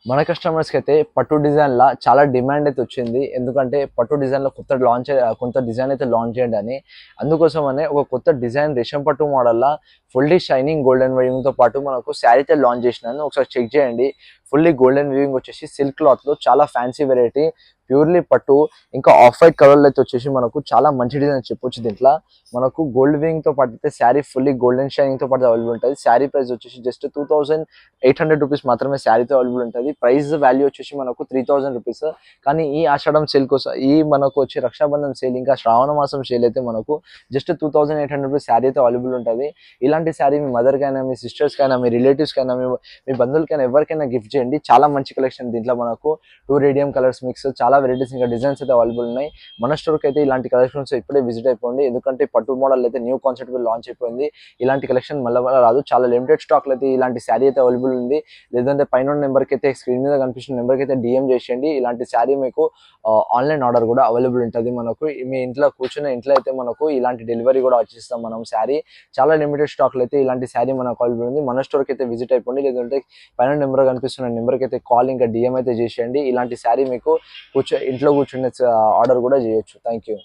మన కస్టమర్స్‌కి అయితే పట్టు డిజైన్‌ల చాలా డిమాండ్ అయితే వచ్చింది. ఎందుకంటే పట్టు డిజైన్‌లో కొత్త డిజైన్ అయితే లాంచ్ చేయండి అని. అందుకోసమనే ఒక కొత్త డిజైన్ రేషం పట్టు మోడల్‌ల ఫుల్లీ షైనింగ్ గోల్డెన్ వీవింగ్‌తో పాటు మనకు శారీ అయితే లాంచ్ చేసినాను. ఒకసారి చెక్ చేయండి. ఫుల్లీ గోల్డెన్ వీవింగ్ వచ్చేసి సిల్క్ క్లాత్‌లో చాలా ఫ్యాన్సీ వెరైటీ. ప్యూర్‌లీ పట్టు ఇంకా ఆఫ్ వైట్ కలర్‌లో అయితే వచ్చేసి మనకు చాలా మంచి డిజైన్ చెప్పొచ్చు దీంట్ల. మనకు గోల్డ్ వీవింగ్‌తో పాటు అయితే శారీ ఫుల్లీ గోల్డెన్ షైనింగ్‌తో పాటు అవైలబుల్ ఉంటది. శారీ ప్రైస్ వచ్చేసి జస్ట్ 2800 రూపీస్ మాత్రమే శారీతో అవైలబుల్ ఉంటది. ప్రైస్ వాల్యూ వచ్చేసి మనకు 3000 రూపీస్. కానీ ఈ ఆషాఢం సేల్ కోసం ఈ మనకు వచ్చే రక్షాబంధన్ సేల్ ఇంకా శ్రావణ మాసం సేల్ అయితే మనకు జస్ట్ 2800 రూపీస్ శారీ అయితే అవైలబుల్ ఉంటది. ఇలాంటి శారీ మీ మదర్ కైనా, మీ సిస్టర్స్ కైనా, మీ రిలేటివ్స్ కైనా, మీ బంధువులకైనా ఎవరికైనా గిఫ్ట్ చేయండి. చాలా మంచి కలెక్షన్ దీంట్లో మనకు 2 రేడియం కలర్స్ మిక్స్ చాలా వెరైటీస్ ఇంకా డిజైన్స్ అయితే అవైలబుల్ ఉన్నాయి. మన స్టోర్‌కి అయితే ఇలాంటి కలెక్షన్స్ ఇప్పుడే విజిట్ అయిపోండి. ఎందుకంటే పట్టు మోడల్ అయితే న్యూ కాన్సెప్ట్ లాంచ్ అయిపోయింది. ఇలాంటి కలెక్షన్ మళ్ళా మళ్ళా రాదు. చాలా లిమిటెడ్ స్టాక్‌లో అయితే ఇలాంటి శారీ అయితే అవైలబుల్ ఉంది. లేదంటే పైన నెంబర్‌కి అయితే స్క్రీన్ మీద కనిపిస్తున్న నెంబర్‌కి అయితే డీఎం చేసేయండి. ఇలాంటి శారీ మీకు ఆన్‌లైన్ ఆర్డర్ కూడా అవైలబుల్ ఉంటది మనకు. మీ ఇంట్లో కూర్చున్న ఇంట్లో అయితే మనకు ఇలాంటి డెలివరీ కూడా వచ్చేస్తాం మనం శారీ. చాలా లిమిటెడ్ స్టాక్‌లో అయితే ఇలాంటి శారీ మనకు అవైలబుల్ ఉంది. మన స్టోర్‌కి అయితే విజిట్ అయిపోండి. లేదంటే పైన నెంబర్ కనిపిస్తున్న నెంబర్‌కి అయితే కాల్ ఇంకా డీఎం అయితే చేసేయండి. ఇలాంటి శారీ మీకు ఇంట్లో కూర్చునే ఆర్డర్ కూడా చేయొచ్చు. Thank you.